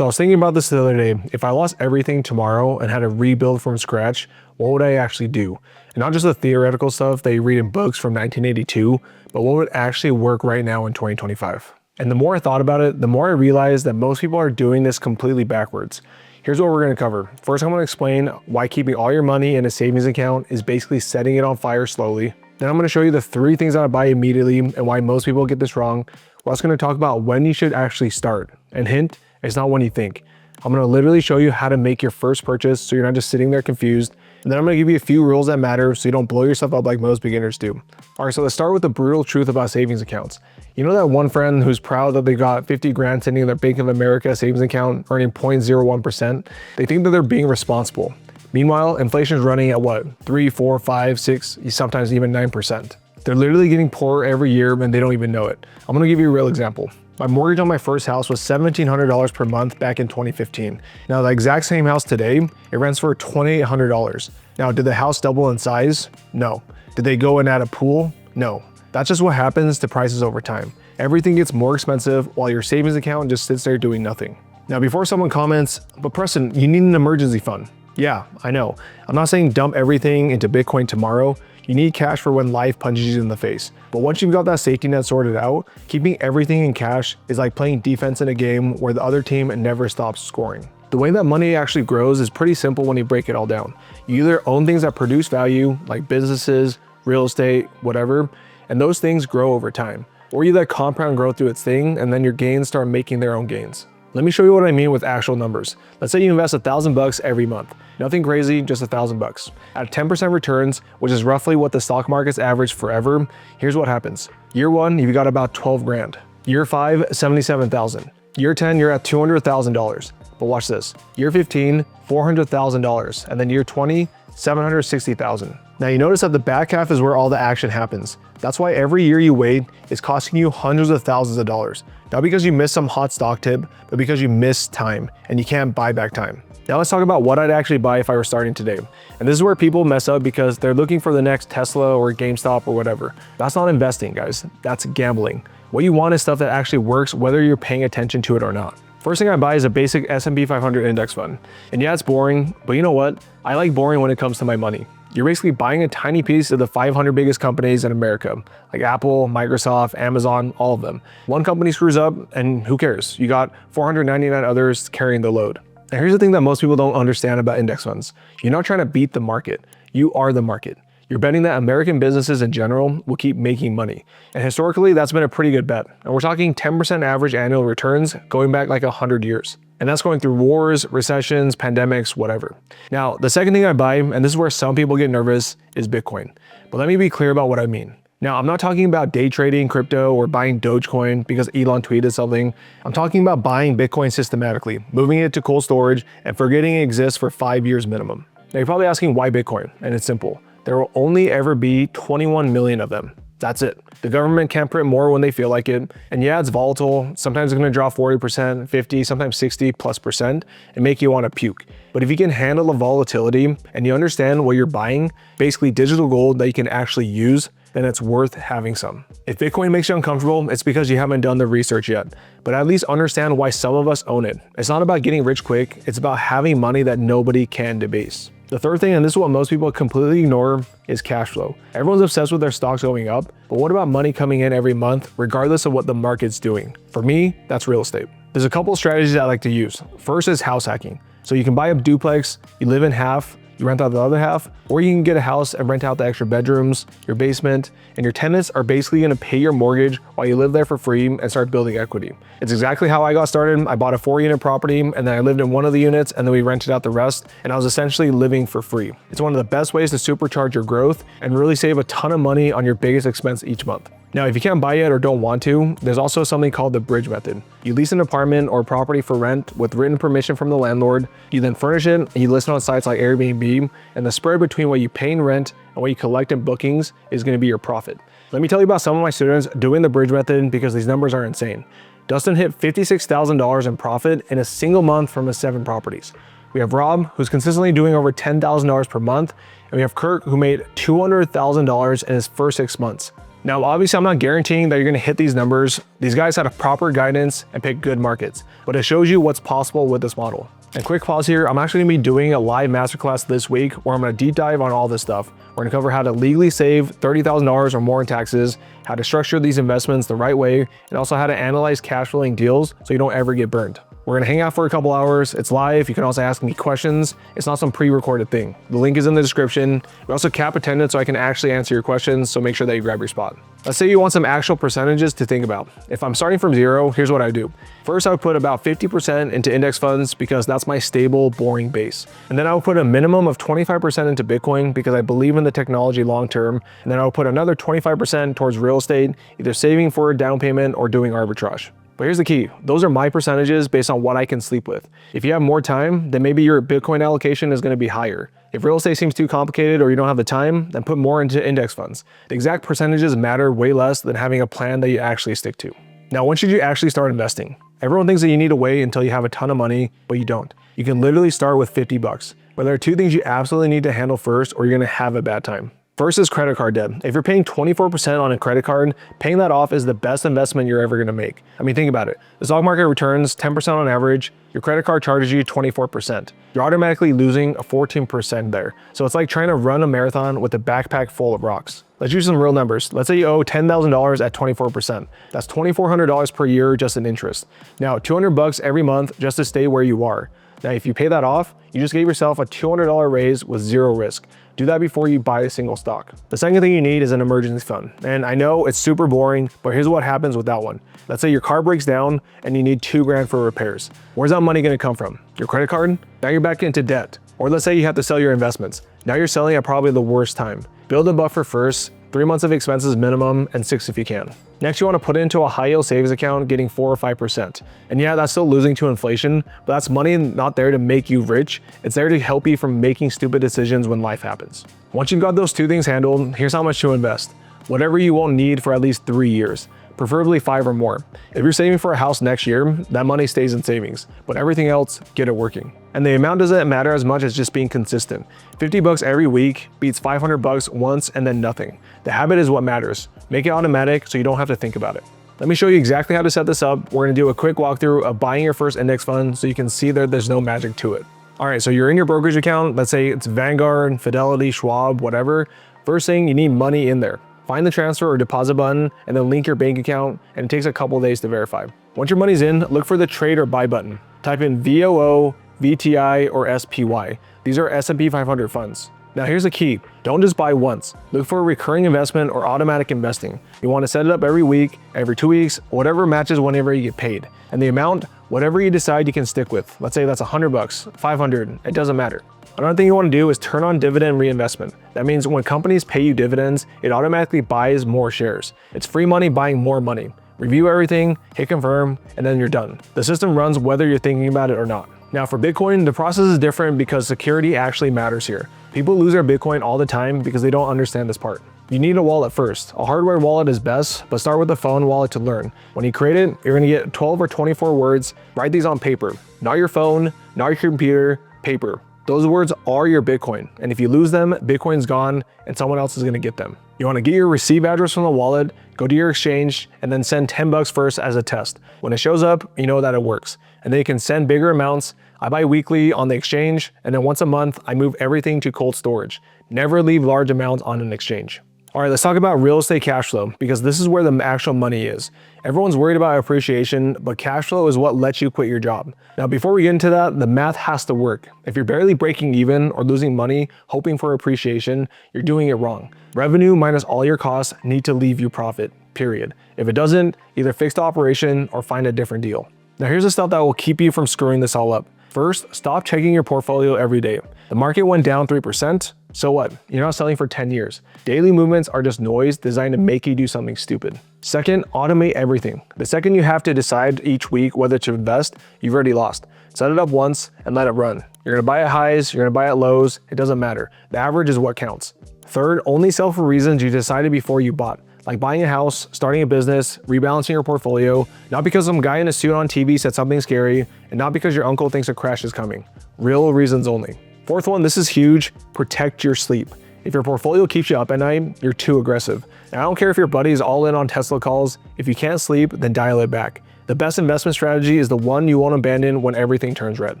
So I was thinking about this the other day. If I lost everything tomorrow and had to rebuild from scratch, what would I actually do? And not just the theoretical stuff that you read in books from 1982, but what would actually work right now in 2025? And the more I thought about it, the more I realized that most people are doing this completely backwards. Here's what we're going to cover. First, I'm going to explain why keeping all your money in a savings account is basically setting it on fire slowly. Then I'm going to show you the 3 things I would buy immediately and why most people get this wrong. We're also going to talk about when you should actually start. And hint, it's not when you think. I'm going to literally show you how to make your first purchase so you're not just sitting there confused. And then I'm going to give you a few rules that matter so you don't blow yourself up like most beginners do. All right, so let's start with the brutal truth about savings accounts. You know that one friend who's proud that they got 50 grand sitting in their Bank of America savings account earning 0.01%? They think that they're being responsible. Meanwhile, inflation is running at what? 3, 4, 5, 6, sometimes even 9%. They're literally getting poorer every year and they don't even know it. I'm going to give you a real example. My mortgage on my first house was $1,700 per month back in 2015. Now, the exact same house today, it rents for $2,800. Now, did the house double in size? No. Did they go and add a pool? No. That's just what happens to prices over time. Everything gets more expensive while your savings account just sits there doing nothing. Now, before someone comments, but Preston, you need an emergency fund. Yeah, I know. I'm not saying dump everything into Bitcoin tomorrow. You need cash for when life punches you in the face. But once you've got that safety net sorted out, keeping everything in cash is like playing defense in a game where the other team never stops scoring. The way that money actually grows is pretty simple when you break it all down. You either own things that produce value, like businesses, real estate, whatever, and those things grow over time. Or you let compound growth do its thing, and then your gains start making their own gains. Let me show you what I mean with actual numbers. Let's say you invest $1,000 every month. Nothing crazy, just $1,000. At 10% returns, which is roughly what the stock market's average forever, here's what happens. Year 1, you've got about 12 grand. Year 5, 77,000. Year 10, you're at $200,000. But watch this. Year 15, $400,000. And then year 20, $760,000. Now you notice that the back half is where all the action happens. That's why every year you wait is costing you hundreds of thousands of dollars. Not because you missed some hot stock tip, but because you missed time and you can't buy back time. Now let's talk about what I'd actually buy if I were starting today. And this is where people mess up because they're looking for the next Tesla or GameStop or whatever. That's not investing, guys. That's gambling. What you want is stuff that actually works whether you're paying attention to it or not. First thing I buy is a basic S&P 500 index fund. And yeah, it's boring, but you know what? I like boring when it comes to my money. You're basically buying a tiny piece of the 500 biggest companies in America, like Apple, Microsoft, Amazon, all of them. One company screws up and who cares? You got 499 others carrying the load. Now here's the thing that most people don't understand about index funds. You're not trying to beat the market. You are the market. You're betting that American businesses in general will keep making money. And historically, that's been a pretty good bet. And we're talking 10% average annual returns going back like 100 years. And that's going through wars, recessions, pandemics, whatever. Now, the second thing I buy, and this is where some people get nervous, is Bitcoin. But let me be clear about what I mean. Now, I'm not talking about day trading crypto or buying Dogecoin because Elon tweeted something. I'm talking about buying Bitcoin systematically, moving it to cold storage, and forgetting it exists for 5 years minimum. Now, you're probably asking why Bitcoin, and it's simple. There will only ever be 21 million of them. That's it. The government can't print more when they feel like it. And yeah, it's volatile. Sometimes it's going to drop 40%, 50, sometimes 60+% and make you want to puke. But if you can handle the volatility and you understand what you're buying, basically digital gold that you can actually use, then it's worth having some. If Bitcoin makes you uncomfortable, it's because you haven't done the research yet. But at least understand why some of us own it. It's not about getting rich quick. It's about having money that nobody can debase. The third thing, and this is what most people completely ignore, is cash flow. Everyone's obsessed with their stocks going up, but what about money coming in every month, regardless of what the market's doing? For me, that's real estate. There's a couple of strategies I like to use. First is house hacking. So you can buy a duplex, you live in half, you rent out the other half, or you can get a house and rent out the extra bedrooms, your basement, and your tenants are basically gonna pay your mortgage while you live there for free and start building equity. It's exactly how I got started. I bought a 4-unit property and then I lived in one of the units and then we rented out the rest and I was essentially living for free. It's one of the best ways to supercharge your growth and really save a ton of money on your biggest expense each month. Now, if you can't buy it or don't want to, there's also something called the bridge method. You lease an apartment or property for rent with written permission from the landlord. You then furnish it and you list it on sites like Airbnb, and the spread between what you pay in rent and what you collect in bookings is going to be your profit. Let me tell you about some of my students doing the bridge method because these numbers are insane. Dustin hit $56,000 in profit in a single month from his 7 properties. We have Rob, who's consistently doing over $10,000 per month, and we have Kirk, who made $200,000 in his first 6 months. Now, obviously, I'm not guaranteeing that you're going to hit these numbers These guys had a proper guidance and picked good markets, but it shows you what's possible with this model. And quick pause here, I'm actually gonna be doing a live masterclass this week where I'm gonna deep dive on all this stuff. We're gonna cover how to legally save $30,000 or more in taxes, how to structure these investments the right way, and also how to analyze cash flowing deals so you don't ever get burned. We're gonna hang out for a couple hours. It's live. You can also ask me questions. It's not some pre-recorded thing. The link is in the description. We also cap attendance so I can actually answer your questions, so make sure that you grab your spot. Let's say you want some actual percentages to think about. If I'm starting from zero, here's what I do. First, I would put about 50% into index funds because that's my stable, boring base. And then I would put a minimum of 25% into Bitcoin because I believe in the technology long-term. And then I would put another 25% towards real estate, either saving for a down payment or doing arbitrage. But here's the key. Those are my percentages based on what I can sleep with. If you have more time, then maybe your Bitcoin allocation is going to be higher. If real estate seems too complicated or you don't have the time, then put more into index funds. The exact percentages matter way less than having a plan that you actually stick to. Now, when should you actually start investing? Everyone thinks that you need to wait until you have a ton of money, but you don't. You can literally start with 50 bucks. But there are two things you absolutely need to handle first or you're going to have a bad time. First is credit card debt. If you're paying 24% on a credit card, paying that off is the best investment you're ever gonna make. I mean, think about it. The stock market returns 10% on average. Your credit card charges you 24%. You're automatically losing a 14% there. So it's like trying to run a marathon with a backpack full of rocks. Let's use some real numbers. Let's say you owe $10,000 at 24%. That's $2,400 per year just in interest. Now, 200 bucks every month just to stay where you are. Now, if you pay that off, you just gave yourself a $200 raise with zero risk. Do that before you buy a single stock. The second thing you need is an emergency fund. And I know it's super boring, but here's what happens with that one. Let's say your car breaks down and you need $2 grand for repairs. Where's that money gonna come from? Your credit card? Now you're back into debt. Or let's say you have to sell your investments. Now you're selling at probably the worst time. Build a buffer first, 3 months of expenses minimum, and 6 if you can. Next, you want to put it into a high yield savings account getting 4 or 5%. And yeah, that's still losing to inflation, but that's money not there to make you rich. It's there to help you from making stupid decisions when life happens. Once you've got those two things handled, here's how much to invest. Whatever you won't need for at least 3 years, preferably 5 or more. If you're saving for a house next year, that money stays in savings, but everything else, get it working. And the amount doesn't matter as much as just being consistent. 50 bucks every week beats 500 bucks once and then nothing. The habit is what matters. Make it automatic so you don't have to think about it. Let me show you exactly how to set this up. We're gonna do a quick walkthrough of buying your first index fund so you can see that there's no magic to it. All right, so you're in your brokerage account. Let's say it's Vanguard, Fidelity, Schwab, whatever. First thing, you need money in there. Find the transfer or deposit button and then link your bank account, and it takes a couple days to verify. Once your money's in, look for the trade or buy button. Type in VOO, VTI, or SPY. These are S&P 500 funds. Now here's the key. Don't just buy once. Look for a recurring investment or automatic investing. You want to set it up every week, every 2 weeks, whatever matches whenever you get paid. And the amount, whatever you decide you can stick with. Let's say that's 100 bucks, 500, it doesn't matter. Another thing you want to do is turn on dividend reinvestment. That means when companies pay you dividends, it automatically buys more shares. It's free money buying more money. Review everything, hit confirm, and then you're done. The system runs whether you're thinking about it or not. Now for Bitcoin, the process is different because security actually matters here. People lose their Bitcoin all the time because they don't understand this part. You need a wallet first. A hardware wallet is best, but start with a phone wallet to learn. When you create it, you're gonna get 12 or 24 words. Write these on paper. Not your phone, not your computer, paper. Those words are your Bitcoin. And if you lose them, Bitcoin's gone and someone else is gonna get them. You wanna get your receive address from the wallet, go to your exchange, and then send 10 bucks first as a test. When it shows up, you know that it works. And then you can send bigger amounts. I buy weekly on the exchange, and then once a month, I move everything to cold storage. Never leave large amounts on an exchange. All right, let's talk about real estate cash flow because this is where the actual money is. Everyone's worried about appreciation, but cash flow is what lets you quit your job. Now, before we get into that, the math has to work. If you're barely breaking even or losing money, hoping for appreciation, you're doing it wrong. Revenue minus all your costs need to leave you profit, period. If it doesn't, either fix the operation or find a different deal. Now, here's the stuff that will keep you from screwing this all up. First, stop checking your portfolio every day. The market went down 3%. So what? You're not selling for 10 years. Daily movements are just noise designed to make you do something stupid. Second, automate everything. The second you have to decide each week whether to invest, you've already lost. Set it up once and let it run. You're gonna buy at highs, you're gonna buy at lows, it doesn't matter. The average is what counts. Third, only sell for reasons you decided before you bought. Like buying a house, starting a business, rebalancing your portfolio, not because some guy in a suit on TV said something scary, and not because your uncle thinks a crash is coming. Real reasons only. Fourth one, this is huge, protect your sleep. If your portfolio keeps you up at night, you're too aggressive. And I don't care if your buddy's all in on Tesla calls, if you can't sleep, then dial it back. The best investment strategy is the one you won't abandon when everything turns red.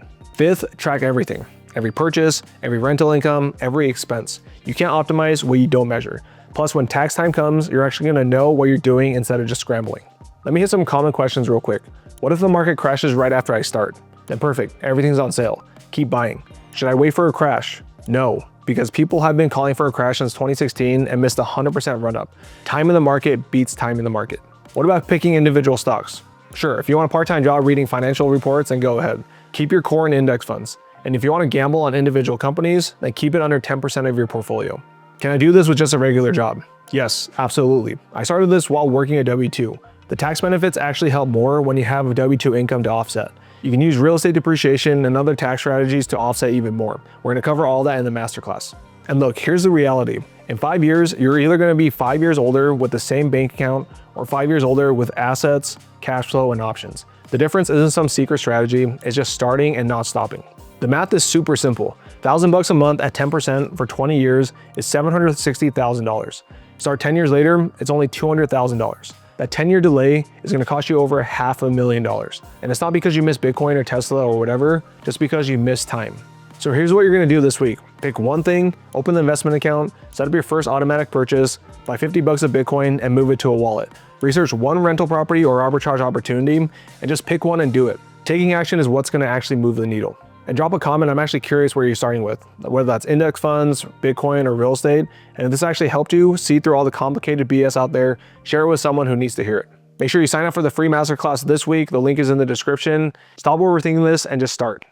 Fifth, track everything. Every purchase, every rental income, every expense. You can't optimize what you don't measure. Plus, when tax time comes, you're actually gonna know what you're doing instead of just scrambling. Let me hit some common questions real quick. What if the market crashes right after I start? Then perfect, everything's on sale. Keep buying. Should I wait for a crash? No, because people have been calling for a crash since 2016 and missed a 100% run up. Time in the market beats time in the market. What about picking individual stocks? Sure, if you want a part-time job reading financial reports, then go ahead. Keep your core in index funds. And if you want to gamble on individual companies, then keep it under 10% of your portfolio. Can I do this with just a regular job? Yes, absolutely. I started this while working a W-2. The tax benefits actually help more when you have a W-2 income to offset. You can use real estate depreciation and other tax strategies to offset even more. We're going to cover all that in the masterclass. And look, here's the reality. In 5 years, you're either going to be 5 years older with the same bank account or 5 years older with assets, cash flow, and options. The difference isn't some secret strategy, it's just starting and not stopping. The math is super simple. $1,000 a month at 10% for 20 years is $760,000. Start 10 years later, it's only $200,000. That 10-year delay is going to cost you over $500,000. And it's not because you missed Bitcoin or Tesla or whatever, just because you missed time. So here's what you're going to do this week. Pick one thing, open the investment account, set up your first automatic purchase, buy $50 of Bitcoin and move it to a wallet. Research one rental property or arbitrage opportunity and just pick one and do it. Taking action is what's going to actually move the needle. And drop a comment, I'm actually curious where you're starting with, whether that's index funds, Bitcoin, or real estate. And if this actually helped you see through all the complicated BS out there, share it with someone who needs to hear it. Make sure you sign up for the free masterclass this week. The link is in the description. Stop overthinking this and just start.